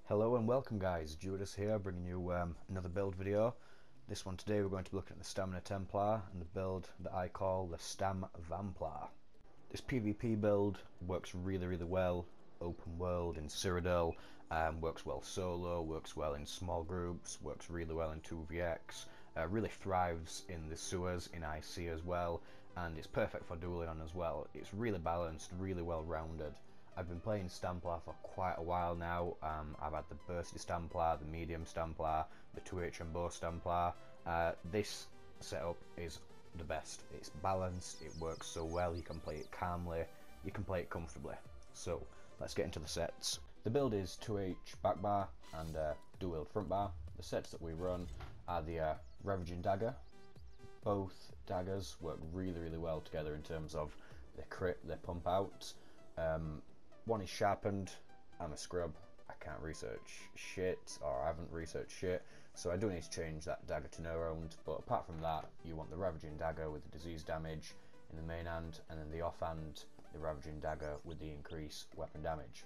Hello and welcome guys, Judas here bringing you another build video. This one today we're going to be looking at the Stamina Templar and the build that I call the StamVamplar. This PvP build works really well, open world in Cyrodiil, works well solo, works well in small groups, works really well in 2vx, really thrives in the sewers in IC as well, and it's perfect for dueling on as well. It's really balanced, really well rounded. I've been playing StamVamplar for quite a while now. I've had the bursty StamVamplar, the medium StamVamplar, the 2H and bow StamVamplar. This setup is the best. It's balanced, it works so well, you can play it calmly, you can play it comfortably. So let's get into the sets. The build is 2H back bar and dual front bar. The sets that we run are the Ravaging Dagger. Both daggers work really well together in terms of the crit they pump out. One is sharpened. I'm a scrub, I can't research shit, or I haven't researched shit, so I do need to change that dagger to no round. But apart from that, you want the Ravaging Dagger with the disease damage in the main hand, and then the off hand, the Ravaging Dagger with the increased weapon damage.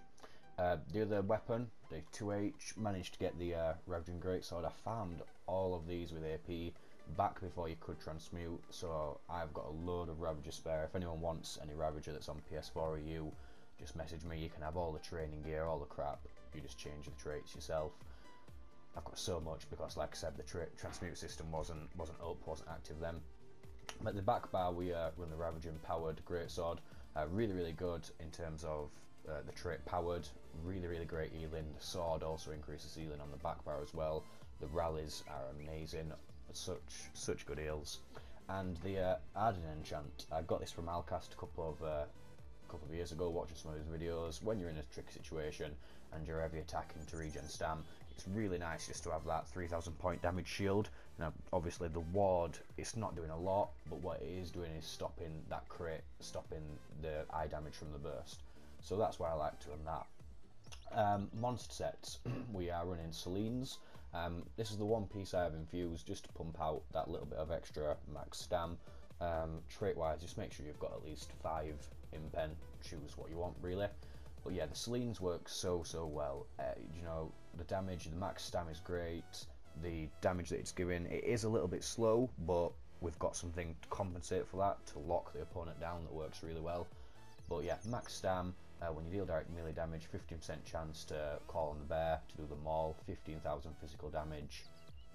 The other weapon, the 2H, managed to get the Ravaging Greatsword. I farmed all of these with AP back before you could transmute, so I've got a load of Ravager spare. If anyone wants any Ravager that's on PS4 or U, just message me. You can have all the training gear, all the crap, you just change the traits yourself. I've got so much because, like I said, the transmute system wasn't active then. But the back bar, we run the Ravaging powered Greatsword. Really good in terms of the trait powered, really great healing. The sword also increases healing on the back bar as well. The rallies are amazing, such good heals. And the Arden enchant, I got this from Alcast a couple of years ago, watching some of his videos. When you're in a tricky situation and you're heavy attacking to regen stam, it's really nice just to have that 3000 point damage shield. Now obviously the ward, it's not doing a lot, but what it is doing is stopping that crit, stopping the eye damage from the burst. So that's why I like to run that. Monster sets, we are running Selines. This is the one piece I have infused just to pump out that little bit of extra max stam. Trait wise, just make sure you've got at least 5 in pen, choose what you want really. But yeah, the Selines work so well. You know, the damage, the max stam is great, the damage that it's giving, it is a little bit slow, but we've got something to compensate for that, to lock the opponent down, that works really well. But yeah, max stam, when you deal direct melee damage, 15% chance to call on the bear, to do the maul, 15,000 physical damage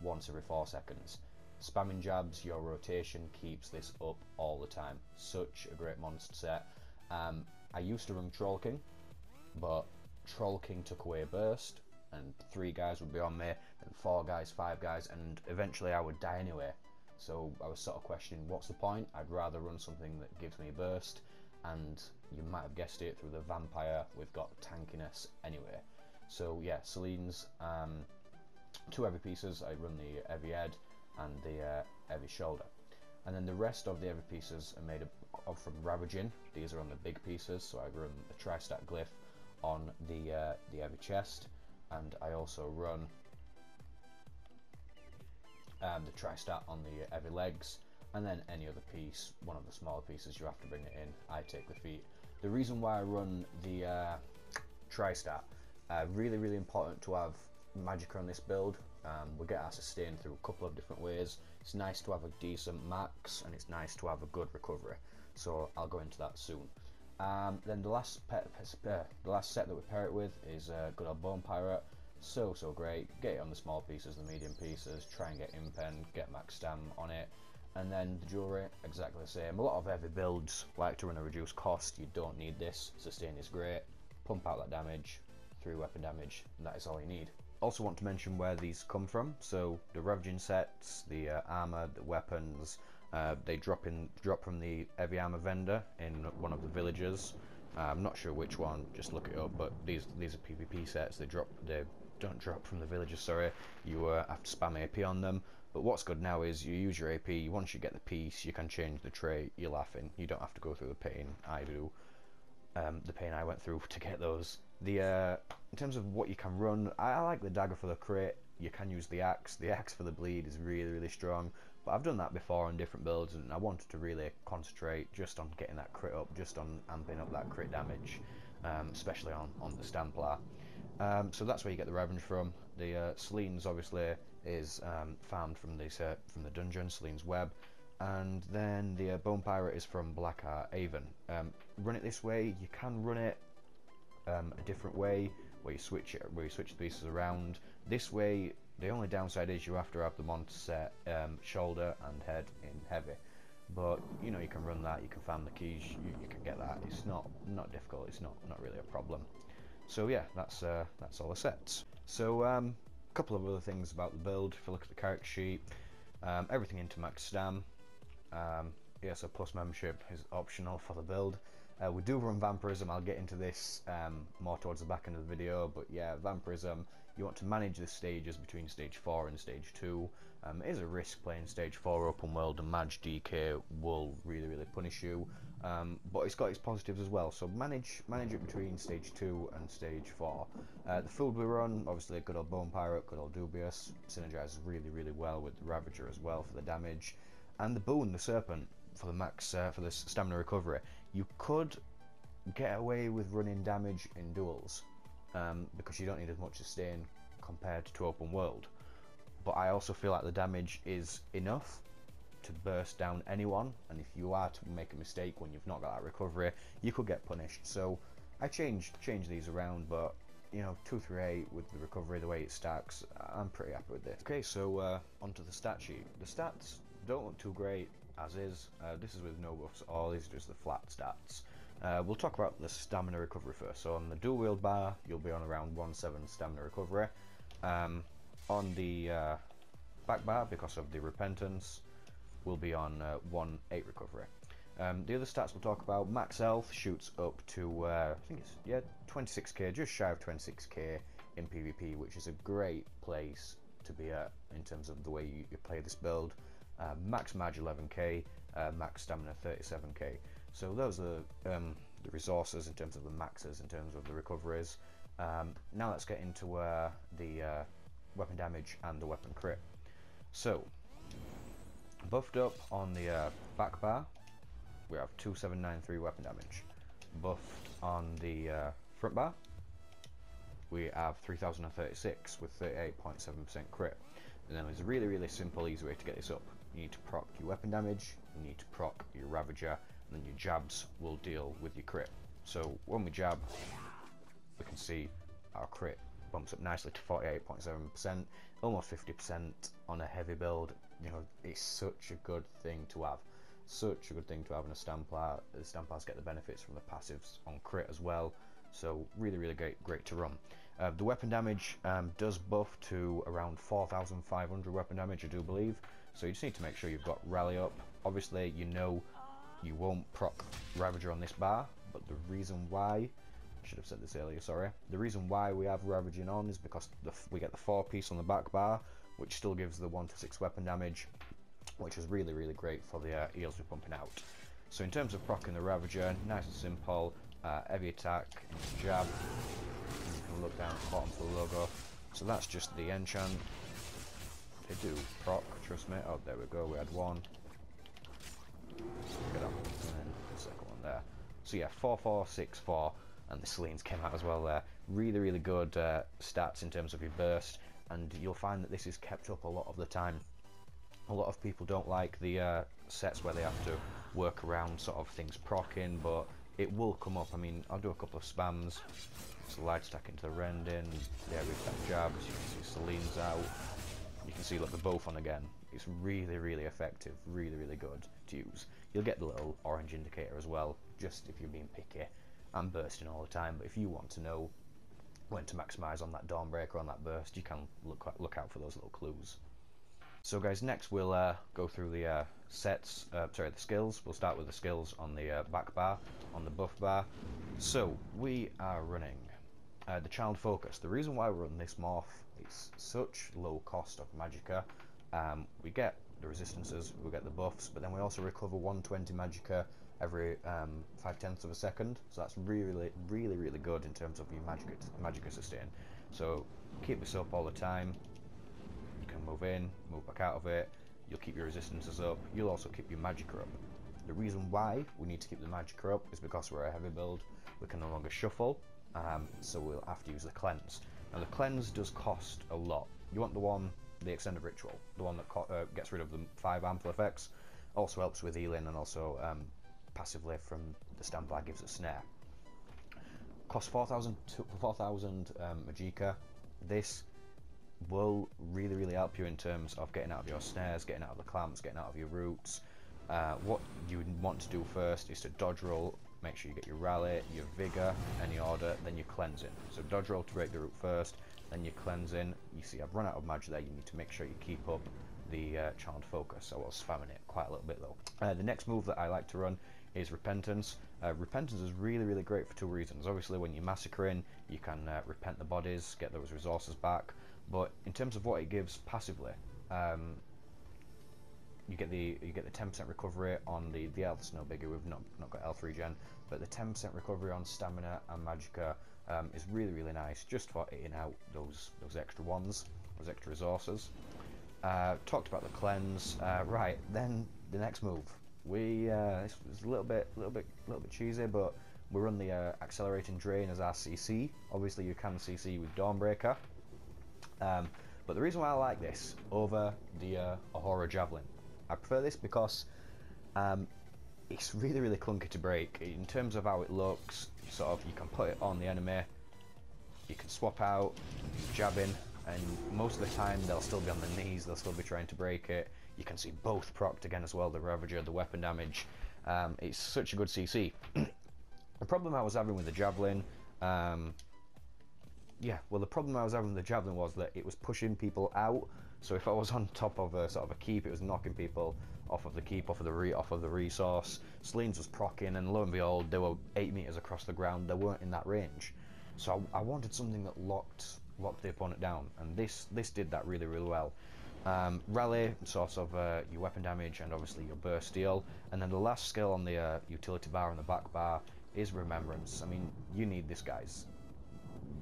once every 4 seconds. Spamming jabs, your rotation keeps this up all the time. Such a great monster set. I used to run Troll King, but Troll King took away a burst, and 3 guys would be on me, and 4 guys, 5 guys, and eventually I would die anyway. So I was sort of questioning, what's the point? I'd rather run something that gives me a burst, and you might have guessed it, through the Vampire, we've got tankiness anyway. So yeah, Selines, 2 heavy pieces. I run the heavy head and the heavy shoulder, and then the rest of the heavy pieces are made of from Ravaging. These are on the big pieces, so I run the tri-stack glyph on the heavy chest, and I also run the tri-stack on the heavy legs, and then any other piece, one of the smaller pieces, you have to bring it in. I take the feet. The reason why I run the tri-stack, really important to have Magicka on this build. We get our sustain through a couple of different ways. It's nice to have a decent max, and it's nice to have a good recovery, so I'll go into that soon. Then the last set that we pair it with is good old Bone Pirate. So great. Get it on the small pieces, the medium pieces, try and get impen, get max stam on it. And then the jewellery, exactly the same. A lot of heavy builds like to run a reduced cost. You don't need this. Sustain is great. Pump out that damage, 3 weapon damage, and that is all you need. Also want to mention where these come from. So the Ravaging sets, the armour, the weapons, they drop from the heavy armour vendor in one of the villages. I'm not sure which one, just look it up, but these are PvP sets. They don't drop from the villages, sorry. You have to spam AP on them. But what's good now is you use your AP, once you get the piece, you can change the trait. You're laughing, you don't have to go through the pain I do. The pain I went through to get those. In terms of what you can run, I like the dagger for the crit. You can use the axe. The axe for the bleed is really strong, but I've done that before on different builds, and I wanted to really concentrate just on getting that crit up, just on amping up that crit damage, especially on the StamVamplar. So that's where you get the revenge from. The Selene's obviously is farmed from the dungeon, Selene's Web, and then the Bone Pirate is from Blackheart Haven. Run it this way. You can run it a different way, where you switch the pieces around. This way, the only downside is you have to have them on to set shoulder and head in heavy. But you know, you can run that. You can farm the keys. You can get that. It's not difficult. It's not really a problem. So yeah, that's all the sets. So a couple of other things about the build. If you look at the character sheet, everything into max stam. ESO plus membership is optional for the build. We do run Vampirism. I'll get into this more towards the back end of the video, but yeah, Vampirism, you want to manage the stages between stage 4 and stage 2. It is a risk playing stage 4 open world, and Mage DK will really punish you, but it's got its positives as well, so manage it between stage 2 and stage 4. The food we run, obviously good old Bone Pirate, good old Dubious, synergizes really well with the Ravager as well for the damage, and the Boon, the Serpent, for the max for the stamina recovery. You could get away with running damage in duels because you don't need as much sustain compared to open world, but I also feel like the damage is enough to burst down anyone, and if you are to make a mistake when you've not got that recovery, you could get punished. So I change these around, but you know, 238 with the recovery, the way it stacks, I'm pretty happy with this. Okay, so onto the stat sheet. The stats don't look too great as is. This is with no buffs at all. These are just the flat stats. We'll talk about the stamina recovery first. So on the dual wield bar, you'll be on around 1.7 stamina recovery. On the back bar, because of the repentance, we'll be on 1.8 recovery. The other stats we'll talk about: max health shoots up to I think it's 26k, just shy of 26k in PvP, which is a great place to be at in terms of the way you play this build. Max Mage 11k, max stamina 37k. So those are the resources in terms of the maxes, in terms of the recoveries. Now let's get into the weapon damage and the weapon crit. So buffed up on the back bar, we have 2793 weapon damage. Buffed on the front bar, we have 3036 with 38.7% crit. And then there's a really simple, easy way to get this up. You need to proc your weapon damage, you need to proc your Ravager, and then your jabs will deal with your crit. So when we jab, we can see our crit bumps up nicely to 48.7%, almost 50% on a heavy build. You know, it's such a good thing to have. Such a good thing to have in a StamVamplar. The StamVamplars get the benefits from the passives on crit as well. So really great to run. The weapon damage does buff to around 4,500 weapon damage, I do believe. So you just need to make sure you've got rally up. Obviously, you know you won't proc Ravager on this bar, but the reason why, I should have said this earlier, sorry. The reason why we have Ravaging on is because we get the 4-piece on the back bar, which still gives the 1 to 6 weapon damage, which is really great for the eels we're pumping out. So in terms of proccing the Ravager, nice and simple. Heavy attack, jab. You can look down at the bottom for the logo. So that's just the enchant. They do proc, trust me. Oh, there we go, we had one. Get up, and then the second one there. So yeah, 4-4-6-4, and the Selene's came out as well there. Really good stats in terms of your burst, and you'll find that this is kept up a lot of the time. A lot of people don't like the sets where they have to work around sort of things proccing, but it will come up. I mean, I'll do a couple of spams. So light stack into the Rending, the heavy attack jab, as you can see Selene's out. You can see, look, they're both on again. It's really effective, really good to use. You'll get the little orange indicator as well, just if you're being picky and bursting all the time. But if you want to know when to maximise on that Dawnbreaker, on that burst, you can look out for those little clues. So guys, next we'll go through the the skills. We'll start with the skills on the back bar, on the buff bar. So we are running the Child Focus. The reason why we run this morph, it's such low cost of magicka. We get the resistances, we get the buffs, but then we also recover 120 magicka every 5/10 of a second. So that's really good in terms of your magicka sustain. So keep this up all the time. You can move in, move back out of it. You'll keep your resistances up. You'll also keep your magicka up. The reason why we need to keep the magicka up is because we're a heavy build. We can no longer shuffle. so we'll have to use the cleanse. Now the cleanse does cost a lot. You want the extended ritual, the one that gets rid of the 5 ample effects. Also helps with healing, and also passively from the StamVamplar gives a snare. Costs 4,000 Magicka. This will really help you in terms of getting out of your snares, getting out of the clamps, getting out of your roots. What you want to do first is to dodge roll. Make sure you get your rally, your vigor, any order, then your cleansing. So dodge roll to break the root first, then your cleansing. You see I've run out of magic there. You need to make sure you keep up the charmed focus. I was spamming it quite a little bit though. The next move that I like to run is Repentance. Repentance is really great for 2 reasons. Obviously when you're massacring, you can repent the bodies, get those resources back, but in terms of what it gives passively, you get the 10% recovery on the L. That's no biggie. We've not got L3 regen, but the 10% recovery on stamina and magicka is really nice, just for eating out those extra ones, those extra resources. Talked about the cleanse. Right, then the next move. This was a little bit cheesy, but we run the accelerating drain as our CC. Obviously, you can CC with Dawnbreaker, but the reason why I like this over the Ahura Javelin, I prefer this because it's really clunky to break. In terms of how it looks, you can put it on the enemy, you can swap out, jabbing, and most of the time they'll still be on their knees, they'll still be trying to break it. You can see both procced again as well, the Ravager, the weapon damage. It's such a good CC. The problem I was having with the Javelin, the problem I was having with the Javelin was that it was pushing people out. So if I was on top of a keep, it was knocking people off of the keep, off of the resource. Sleens was proccing, and lo and behold, they were 8 meters across the ground. They weren't in that range. So I wanted something that locked the opponent down, and this did that really well. Rally, your weapon damage, and obviously your burst steal. And then the last skill on the utility bar and the back bar is Remembrance. I mean, you need this, guys.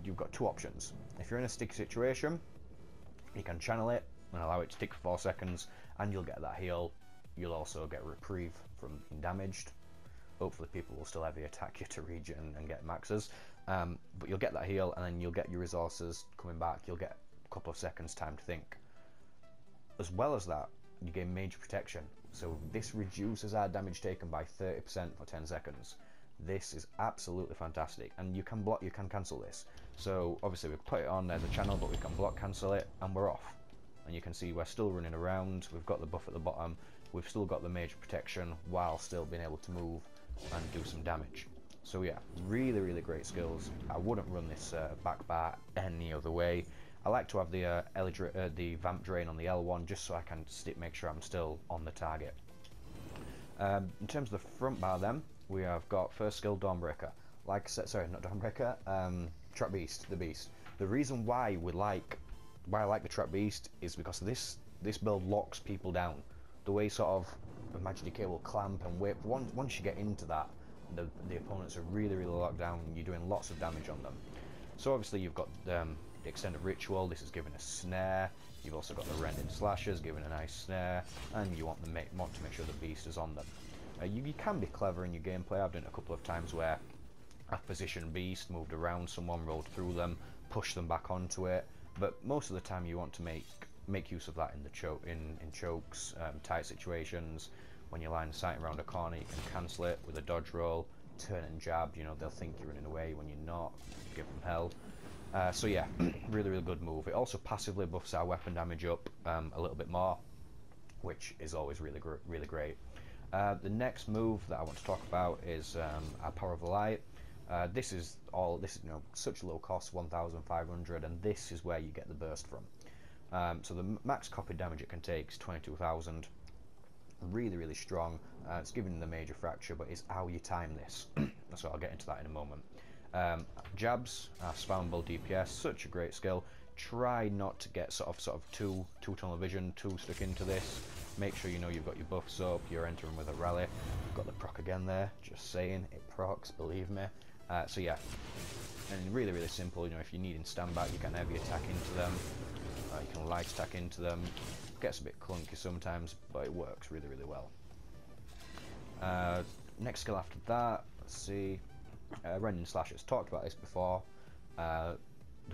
You've got 2 options. If you're in a sticky situation, you can channel it and allow it to tick for 4 seconds, and you'll get that heal. You'll also get reprieve from being damaged. Hopefully people will still heavy attack you to regen and get maxes, but you'll get that heal, and then you'll get your resources coming back. You'll get a couple of seconds time to think. As well as that, you gain major protection, so this reduces our damage taken by 30% for 10 seconds. This is absolutely fantastic, and you can block, you can cancel this. So obviously we've put it on as a channel, but we can block cancel it, and we're off. And you can see we're still running around. We've got the buff at the bottom. We've still got the major protection while still being able to move and do some damage. So yeah, really great skills. I wouldn't run this back bar any other way. I like to have the Vamp Drain on the L1 just so I can make sure I'm still on the target. In terms of the front bar then, we have got first skill Dawnbreaker. Like I said, sorry, not Dawnbreaker, Trap Beast, the Beast. The reason why I like the Trap Beast is because this build locks people down. The way the Magic Decay will clamp and whip, once you get into that, the opponents are really locked down, and you're doing lots of damage on them. So obviously you've got the extended ritual. This is giving a snare. You've also got the rending slashers, giving a nice snare, and you want to make sure the beast is on them. You can be clever in your gameplay. I've done it a couple of times where I've positioned beast, moved around someone, rolled through them, pushed them back onto it. But most of the time, you want to make use of that in the in chokes, tight situations. When you're line of sight around a corner, you can cancel it with a dodge roll, turn and jab. You know, they'll think you're running away when you're not. Give them hell. So yeah, really good move. It also passively buffs our weapon damage up a little bit more, which is always really great. The next move that I want to talk about is our Power of the Light. This is such low cost, 1,500, and this is where you get the burst from. So the max copy damage it can take is 22,000. Really strong. It's giving the major fracture, but it's how you time this. So I'll get into that in a moment. Jabs, spawnable DPS, such a great skill. Try not to get sort of too tunnel vision, too stuck into this. Make sure you know you've got your buffs up. You're entering with a rally. Got the proc again there. Just saying, it procs. Believe me. So yeah, and really simple. You know, if you're needing standback, you can heavy attack into them. You can light attack into them. Gets a bit clunky sometimes, but it works really well. Next skill after that, let's see. Rending slashers, talked about this before. The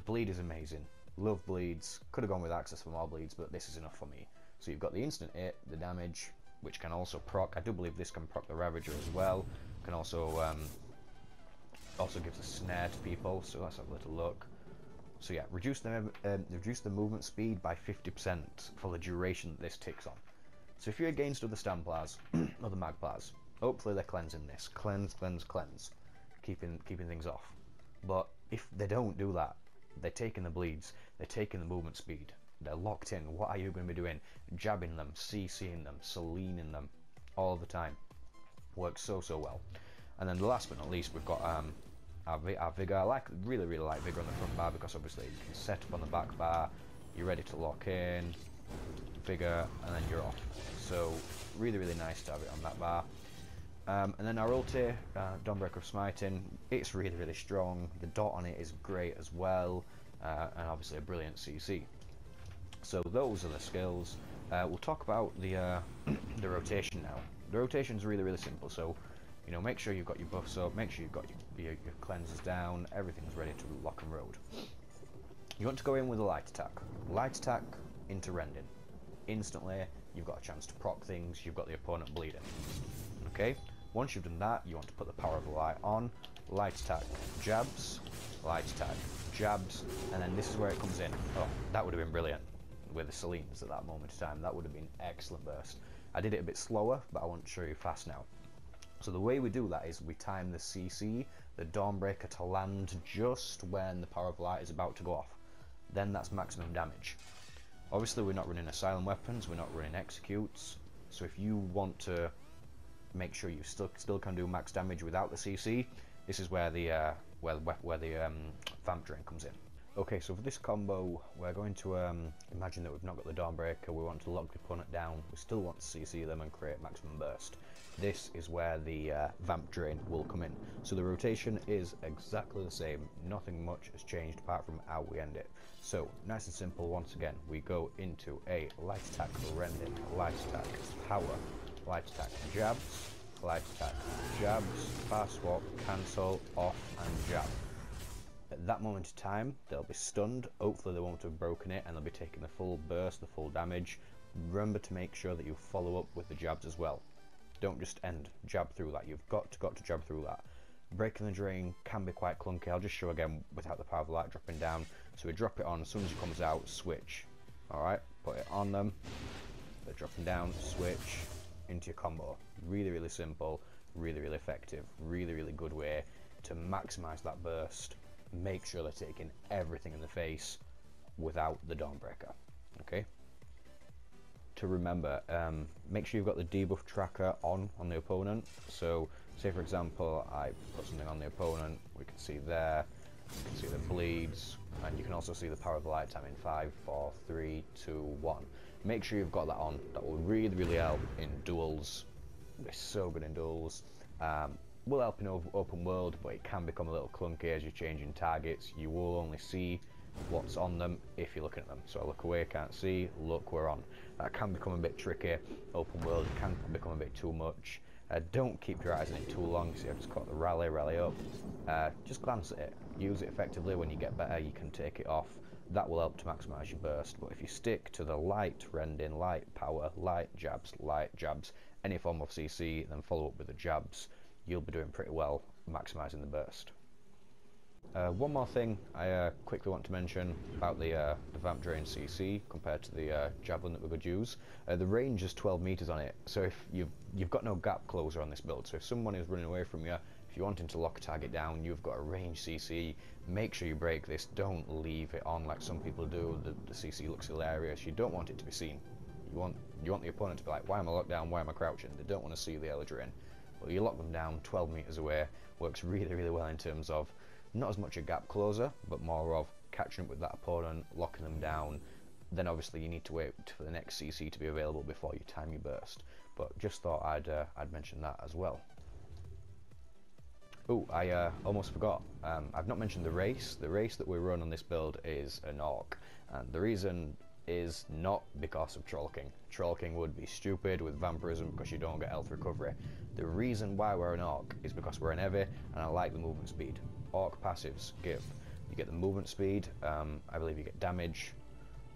bleed is amazing. Love bleeds. Could have gone with access for more bleeds, but this is enough for me. So you've got the instant hit, the damage, which can also proc. I do believe this can proc the Ravager as well. Can also gives a snare to people. So let's have a little look. So yeah, reduce the movement speed by 50% for the duration that this ticks on. So if you're against other StamVamplars, other Magplars, hopefully they're cleansing this. Cleanse, keeping things off. But if they don't do that, they're taking the bleeds, they're taking the movement speed, they're locked in. What are you going to be doing? Jabbing them, CCing them, Selening them, all the time. Works so well. And then last but not least, we've got our Vigor. I really like Vigor on the front bar, because obviously you can set up on the back bar, you're ready to lock in, Vigor, and then you're off. So really nice to have it on that bar. And then our ulti, Dawnbreaker of Smiting, it's really strong. The dot on it is great as well, and obviously a brilliant CC. So those are the skills. We'll talk about the the rotation now. The rotation is really simple. So, you know, make sure you've got your buffs up, make sure you've got your cleansers down, everything's ready to lock and road. You want to go in with a light attack. Light attack into rending. Instantly, you've got a chance to proc things, you've got the opponent bleeding. Okay? Once you've done that, you want to put the power of the light on. Light attack, jabs, light attack, jabs, and then this is where it comes in. Oh, that would have been brilliant with the Selenes at that moment in time. That would have been excellent burst. I did it a bit slower, but I want to show you fast now. So the way we do that is we time the CC, the Dawnbreaker, to land just when the power of light is about to go off. Then that's maximum damage. Obviously we're not running asylum weapons, we're not running executes, so if you want to make sure you still can do max damage without the CC, this is where the Vamp Drain comes in. Okay, so for this combo, we're going to imagine that we've not got the Dawnbreaker, we want to lock the opponent down, we still want to CC them and create maximum burst. This is where the Vamp Drain will come in. So the rotation is exactly the same, nothing much has changed apart from how we end it. So, nice and simple, once again, we go into a light attack rending, light attack power, light attack jabs, light attack jabs, fast swap, cancel, off, and jab. At that moment in time, they'll be stunned, hopefully they won't have broken it, and they'll be taking the full burst, the full damage. Remember to make sure that you follow up with the jabs as well. Don't just jab through that, you've got to jab through that. Breaking the drain can be quite clunky. I'll just show again without the power of the light dropping down. So we drop it on, as soon as it comes out, switch. Alright, put it on them, they're dropping down, switch into your combo. Really simple, really effective, really good way to maximize that burst. Make sure they're taking everything in the face without the Dawnbreaker. Okay? To remember, make sure you've got the debuff tracker on the opponent. So say for example I put something on the opponent, we can see there, you can see the bleeds, and you can also see the power of the light time in 5, 4, 3, 2, 1. Make sure you've got that on. That will really help in duels. It's so good in duels. Will help in open world, but it can become a little clunky as you're changing targets. You will only see what's on them if you're looking at them. So I look away, can't see, look, we're on. That can become a bit tricky. Open world can become a bit too much. Don't keep your eyes on it too long. See, I've just got the rally up. Just glance at it. Use it effectively. When you get better, you can take it off. That will help to maximise your burst. But if you stick to the light rending, light power, light jabs, any form of CC, then follow up with the jabs, you'll be doing pretty well maximising the burst. One more thing I quickly want to mention about the Vamp Drain CC compared to the Javelin that we could use. The range is 12 meters on it, so if you've got no gap closer on this build, so if someone is running away from you, if you're wanting to lock a target down, you've got a range CC, make sure you break this, don't leave it on like some people do. The CC looks hilarious, you don't want it to be seen. You want the opponent to be like, why am I locked down, why am I crouching? They don't want to see the Eldrin. Well, you lock them down 12 meters away, works really well in terms of not as much a gap closer, but more of catching up with that opponent, locking them down. Then obviously you need to wait for the next CC to be available before you time your burst. But just thought I'd mention that as well. Oh, I almost forgot. I've not mentioned the race. The race that we run on this build is an Orc, and the reason is not because of trolking. Trolking would be stupid with Vampirism because you don't get health recovery. The reason why we're an Orc is because we're an heavy and I like the movement speed. Orc passives give. You get the movement speed, I believe you get damage,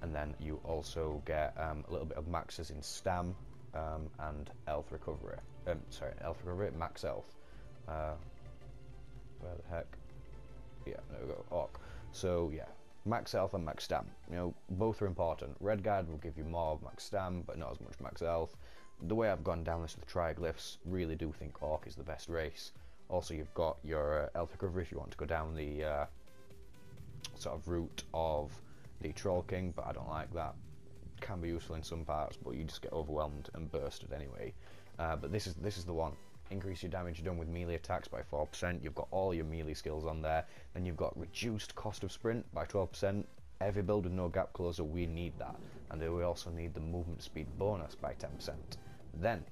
and then you also get a little bit of maxes in stam and health recovery. Max health. Where the heck? Yeah, there we go, Orc. So yeah, max health and max stam. You know, both are important. Red Guard will give you more max stam, but not as much max health. The way I've gone down this with triglyphs, really do think Orc is the best race. Also, you've got your health recovery if you want to go down the sort of route of the Troll King, but I don't like that. Can be useful in some parts, but you just get overwhelmed and bursted anyway. But this is the one. Increase your damage done with melee attacks by 4%. You've got all your melee skills on there. Then you've got reduced cost of sprint by 12%. Every build with no gap closer, we need that. And then we also need the movement speed bonus by 10%. Then,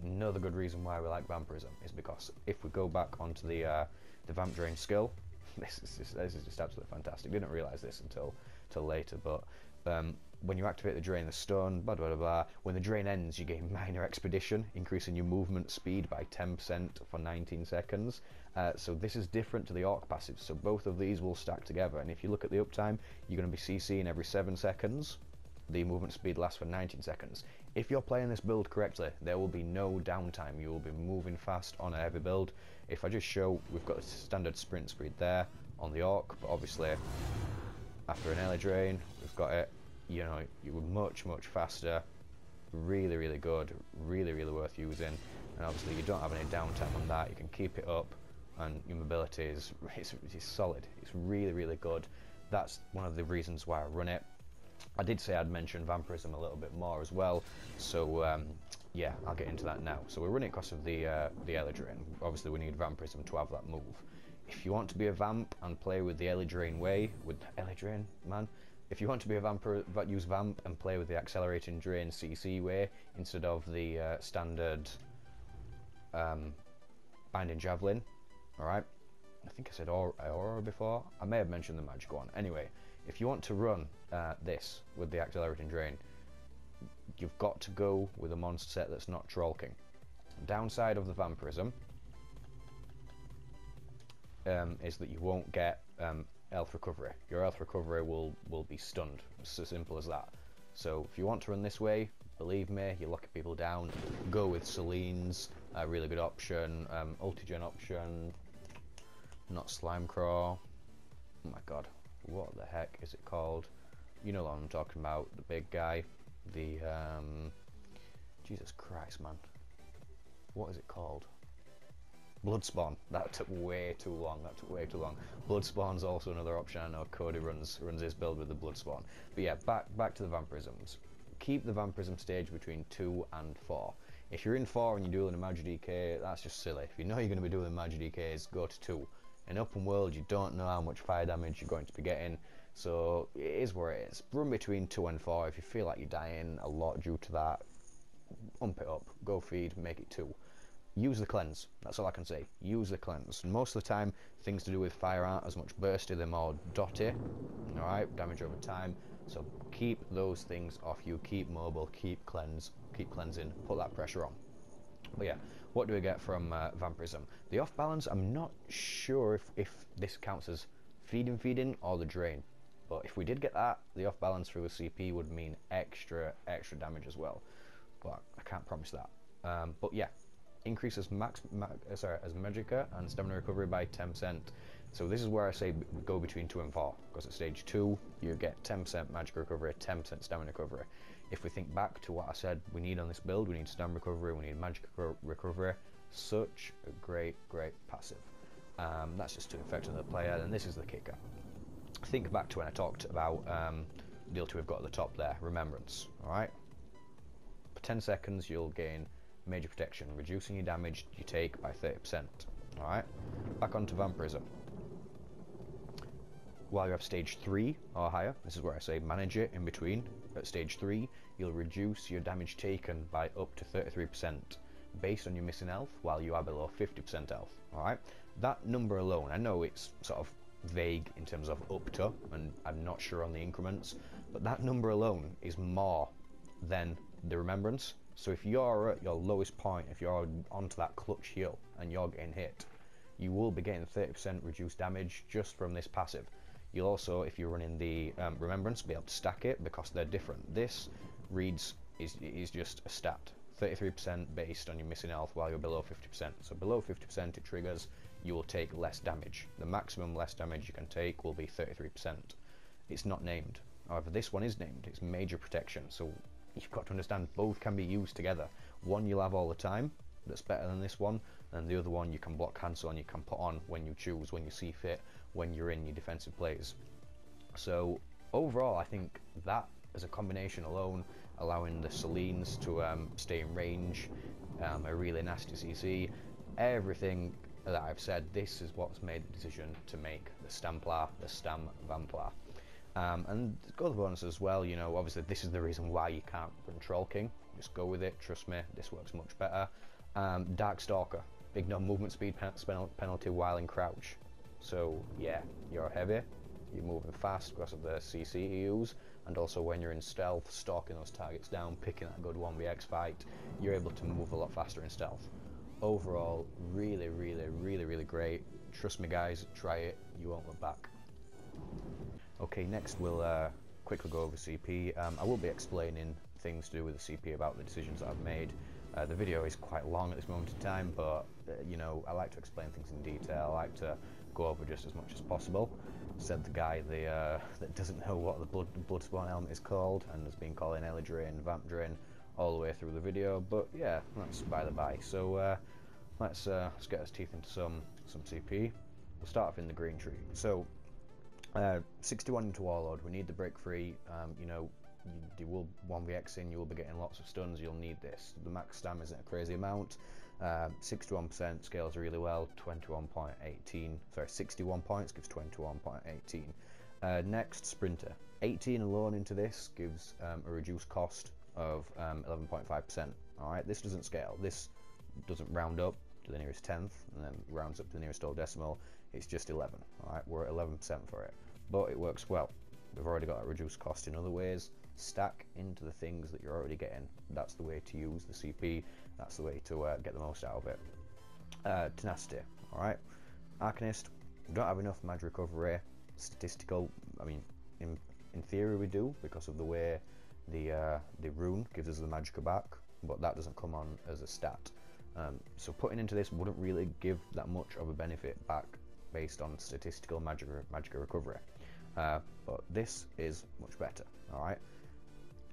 another good reason why we like Vampirism is because if we go back onto the Vamp Drain skill, this is just absolutely fantastic. Didn't realise this until later, but when you activate the Drain the Stone, blah blah blah, when the drain ends you gain Minor Expedition, increasing your movement speed by 10% for 19 seconds. So this is different to the Orc passives, so both of these will stack together, and if you look at the uptime, you're going to be CCing every 7 seconds. The movement speed lasts for 19 seconds. If you're playing this build correctly, there will be no downtime. You will be moving fast on a heavy build. If I just show, we've got a standard sprint speed there on the Orc, but obviously after an early drain, we've got it. You know, you were much faster. Really good. Really worth using. And obviously you don't have any downtime on that. You can keep it up, and your mobility is solid. It's really good. That's one of the reasons why I run it. I did say I'd mention Vampirism a little bit more as well, so yeah, I'll get into that now. So we're running it because of the early drain. Obviously we need Vampirism to have that move. If you want to be a Vamp and play with the early drain way, if you want to be a Vamp, use Vamp and play with the accelerating drain CC way instead of the standard binding javelin. Alright, I think I said Aurora before. I may have mentioned the magic one. Anyway, if you want to run this with the accelerating drain, you've got to go with a monster set that's not Troll King. Downside of the Vampirism is that you won't get health recovery. Your health recovery will be stunned. It's as simple as that. So if you want to run this way, believe me, you're locking people down. Go with Celine's, a really good option. Ultigen option, not Slimecraw. Oh my god, what the heck is it called? You know what I'm talking about, the big guy. The Jesus Christ, man. What is it called? Bloodspawn. That took way too long. Bloodspawn's also another option. I know Cody runs his build with the Bloodspawn. But yeah, back to the Vampirisms. Keep the Vampirism stage between 2 and 4. If you're in 4 and you're doing a Magic DK, that's just silly. If you know you're going to be doing Magic DKs, go to 2. In open world, you don't know how much fire damage you're going to be getting, so it is where it is. Run between 2 and 4. If you feel like you're dying a lot due to that, ump it up. Go feed, make it 2. Use the cleanse. That's all I can say. Use the cleanse. And most of the time, things to do with fire aren't as much bursty, they're more dotty. Alright, damage over time. So keep those things off you. Keep mobile, keep cleansing, put that pressure on. But yeah, what do we get from Vampirism? The off balance, I'm not sure if this counts as feeding or the drain. But if we did get that, the off balance through a CP would mean extra damage as well. But I can't promise that. But yeah. Increases as Magicka and stamina recovery by 10%. So this is where I say go between 2 and 4, because at stage 2 you get 10% Magicka recovery, 10% stamina recovery. If we think back to what I said we need on this build, we need stamina recovery, we need Magicka recovery. Such a great passive. That's just to infect another player, and this is the kicker. Think back to when I talked about the ulti we've got at the top there, Remembrance. Alright? For 10 seconds you'll gain major protection, reducing your damage you take by 30%. Alright, back onto Vampirism. While you have stage 3 or higher, this is where I say manage it in between. At stage 3, you'll reduce your damage taken by up to 33% based on your missing health while you are below 50% health. Alright, that number alone, I know it's sort of vague in terms of up to, and I'm not sure on the increments, but that number alone is more than the Remembrance. So if you're at your lowest point, if you're onto that clutch heal and you're getting hit, you will be getting 30% reduced damage just from this passive. You'll also, if you're running the Remembrance, be able to stack it because they're different. This reads is just a stat, 33% based on your missing health while you're below 50%. So below 50% it triggers, you will take less damage. The maximum less damage you can take will be 33%. It's not named. However, this one is named. It's major protection. So you've got to understand both can be used together. One you'll have all the time, that's better than this one, and the other one you can block cancel and you can put on when you choose, when you see fit, when you're in your defensive plays. So overall, I think that as a combination alone, allowing the Selines to stay in range, a really nasty CC, everything that I've said, this is what's made the decision to make the StamVamplar. And got other bonus as well, you know, obviously this is the reason why you can't run Troll King. Just go with it, trust me, this works much better. Dark Stalker, ignore movement speed penalty while in crouch. So yeah, you're heavy, you're moving fast because of the CC you use, and also when you're in stealth, stalking those targets down, picking that good 1vx fight, you're able to move a lot faster in stealth. Overall, really great. Trust me guys, try it, you won't look back. Okay, next we'll quickly go over CP. I will be explaining things to do with the CP about the decisions that I've made. The video is quite long at this moment in time, but you know, I like to explain things in detail. I like to go over just as much as possible. Said the guy that doesn't know what the Bloodspawn element is called and has been calling Ellie Drain, Vamp Drain all the way through the video, but yeah, that's by the by. So let's get our teeth into some CP. We'll start off in the green tree. So 61 into Warlord, we need the break free. You know, you will 1vx in, you will be getting lots of stuns, you'll need this. The max stam isn't a crazy amount. 61% scales really well, 21.18, sorry, 61 points gives 21.18. Next, Sprinter. 18 alone into this gives a reduced cost of 11.5%. Alright, this doesn't scale. This doesn't round up to the nearest tenth and then rounds up to the nearest whole decimal. It's just 11. Alright, we're at 11% for it. But it works well. We've already got a reduced cost in other ways. Stack into the things that you're already getting. That's the way to use the CP. That's the way to get the most out of it. Tenacity. Alright. Arcanist. We don't have enough magic recovery. Statistical. I mean, in theory we do, because of the way the rune gives us the magicka back, but that doesn't come on as a stat. So putting into this wouldn't really give that much of a benefit back based on statistical magicka recovery. But this is much better. Alright.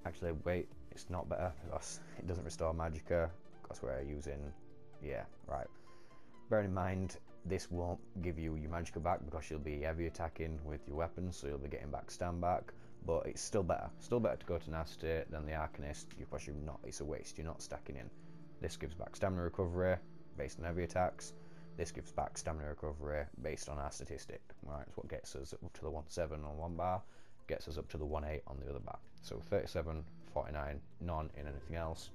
Actually, wait, it's not better because it doesn't restore magicka because we're using, yeah, right. Bearing in mind, this won't give you your magicka back because you'll be heavy attacking with your weapons, so you'll be getting back stand back, but it's still better. Still better to go to Nasty than the Arcanist because you're not, it's a waste, you're not stacking in. This gives back stamina recovery based on heavy attacks. This gives back stamina recovery based on our statistic. Right, it's what gets us up to the 1.7 on one bar, gets us up to the 1.8 on the other bar. So 37, 49, none in anything else.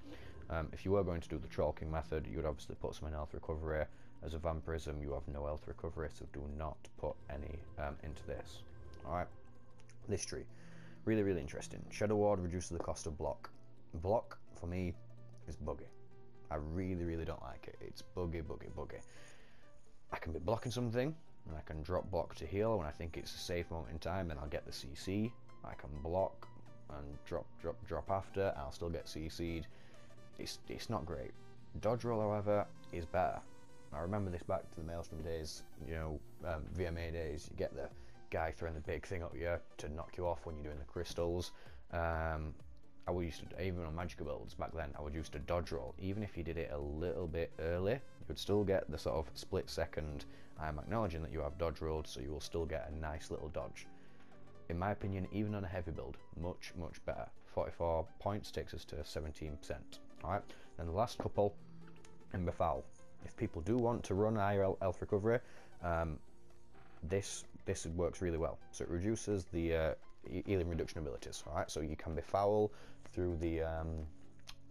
If you were going to do the Troll King method, you would obviously put some in health recovery. As a Vampirism, you have no health recovery, so do not put any into this. Alright, this tree. Really interesting. Shadow Ward reduces the cost of block. Block, for me, is buggy. I really don't like it. It's buggy. I can be blocking something, and I can drop block to heal when I think it's a safe moment in time, and I'll get the CC. I can block and drop after, I'll still get CC'd. It's not great. Dodge roll, however, is better. I remember this back to the Maelstrom days, you know, VMA days. You get the guy throwing the big thing at you to knock you off when you're doing the crystals. I would used to, even on magicka builds back then, I would use to dodge roll. Even if you did it a little bit early, you would still get the sort of split second. I'm acknowledging that you have dodge rolled, so you will still get a nice little dodge. In my opinion, even on a heavy build, much better. 44 points takes us to 17%. Alright, then the last couple, Ember Foul. If people do want to run higher health recovery, this works really well. So it reduces the healing reduction abilities. Alright, so you can be foul through the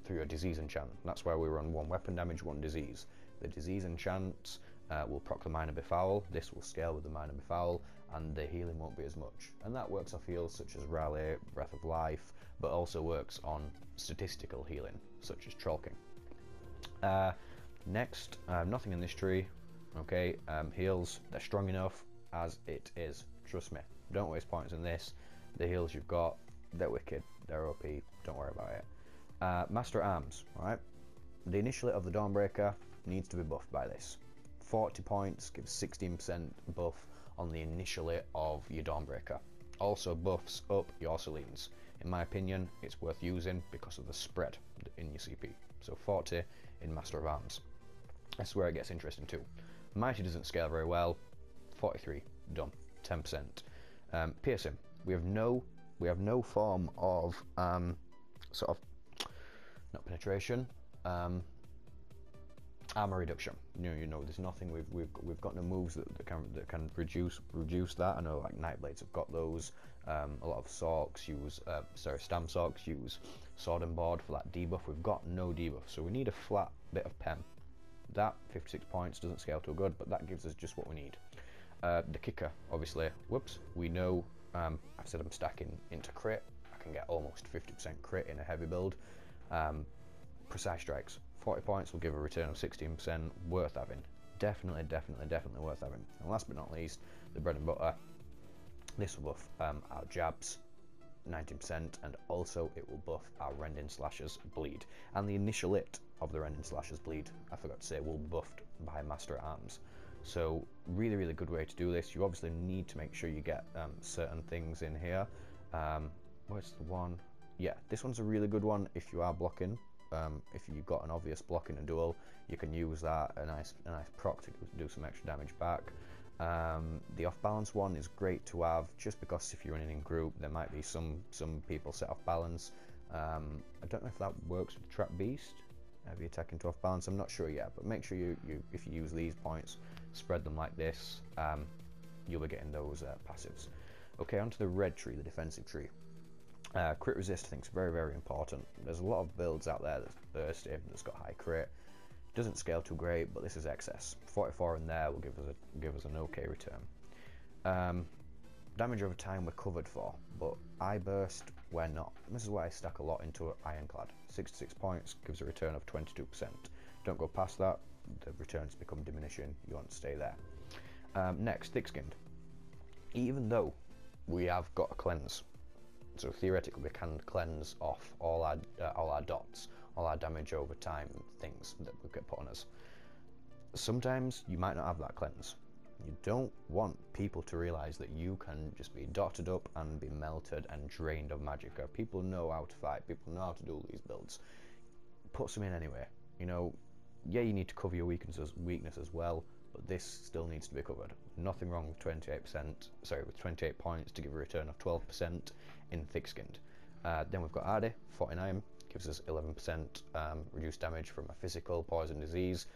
through your disease enchant. That's why we run one weapon damage, one disease. The disease enchants will proc the minor befoul. This will scale with the minor befoul, and the healing won't be as much. And that works off heals such as Rally, Breath of Life, but also works on statistical healing such as Trollking. Next, nothing in this tree. Okay, heals, they're strong enough as it is. Trust me, don't waste points in this. The heals you've got, they're wicked, they're OP, don't worry about it. Master Arms, right? The initialate of the Dawnbreaker needs to be buffed by this. 40 points gives 16% buff on the initialate of your Dawnbreaker. Also buffs up your Selines. In my opinion, it's worth using because of the spread in your CP. So 40 in Master of Arms. That's where it gets interesting too. Mighty doesn't scale very well. 43, done. 10%. Piercing. We have no form of sort of not penetration. Armor reduction. You know, there's nothing. We've got no moves that can reduce that. I know like Nightblades have got those. A lot of Sorks use, Stam Sorks use Sword and Board for that debuff. We've got no debuff, so we need a flat bit of pen. That 56 points doesn't scale too good, but that gives us just what we need. The kicker, obviously. Whoops. We know. I've said I'm stacking into crit. I can get almost 50% crit in a heavy build. Precise strikes. 40 points will give a return of 16%. Worth having. Definitely worth having. And last but not least, the bread and butter. This will buff our jabs 19%, and also it will buff our Rending Slashers bleed. And the initial hit of the Rending Slashers bleed, I forgot to say, will be buffed by Master Arms. So really good way to do this. You obviously need to make sure you get certain things in here. Where's the one? Yeah, this one's a really good one if you are blocking. If you've got an obvious block in a duel, you can use that, a nice proc to do some extra damage back. The off balance one is great to have, just because if you're running in group, there might be some people set off balance. I don't know if that works with Trap Beast. If you attack into off balance, I'm not sure yet, but make sure if you use these points, spread them like this, you'll be getting those passives. Okay, onto the red tree, the defensive tree. Crit resist, I think, is very important. There's a lot of builds out there that's bursty, that's got high crit. Doesn't scale too great, but this is excess. 44 in there will give us an okay return. Damage over time we're covered for, but Eye Burst we're not. This is why I stack a lot into Ironclad. 66 points gives a return of 22%. Don't go past that, the returns become diminishing, you want to stay there. Next, Thick Skinned. Even though we have got a cleanse, so theoretically we can cleanse off all our dots, all our damage over time things that we get put on us. Sometimes you might not have that cleanse. You don't want people to realize that you can just be dotted up and be melted and drained of magicka. People know how to fight, people know how to do these builds. Put some in anyway. You know, yeah, you need to cover your weakness as well, but this still needs to be covered. Nothing wrong with 28 points to give a return of 12% in Thick Skinned. Then we've got Ardy, 49, gives us 11% reduced damage from a physical, poison, disease.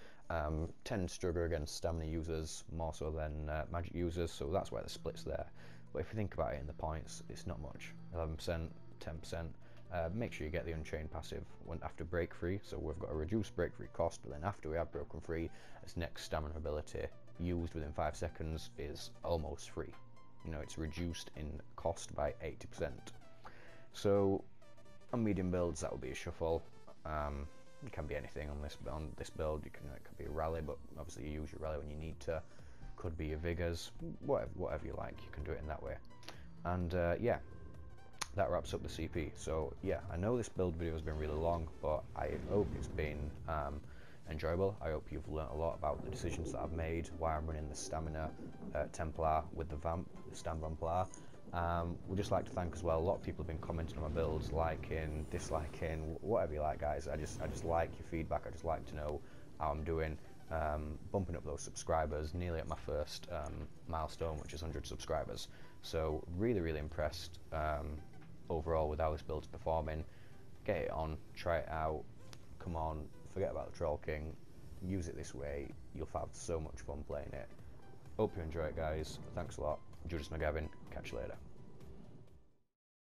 Tends to struggle against stamina users more so than magic users, so that's why the split's there. But if you think about it in the points, it's not much. 11%, 10%. Make sure you get the Unchained passive after break free, so we've got a reduced break free cost, but then after we have broken free, its next stamina ability used within 5 seconds is almost free. You know, it's reduced in cost by 80%. So on medium builds, that will be a shuffle. It can be anything on this build. It could be a rally, but obviously you use your rally when you need to. Could be your vigors, whatever you like. You can do it in that way. And yeah, that wraps up the CP. So yeah, I know this build video has been really long, but I hope it's been enjoyable. I hope you've learnt a lot about the decisions that I've made, why I'm running the Stamina Templar with the StamVamplar. We'd just like to thank as well, a lot of people have been commenting on my builds, liking, disliking, whatever you like, guys. I just like your feedback. I just like to know how I'm doing. Bumping up those subscribers, nearly at my first milestone, which is 100 subscribers. So really impressed overall with how this build's performing. Get it on, try it out, come on, forget about the Troll King, use it this way, you'll have so much fun playing it. Hope you enjoy it, guys. Thanks a lot. Judas McGavin, catch you later.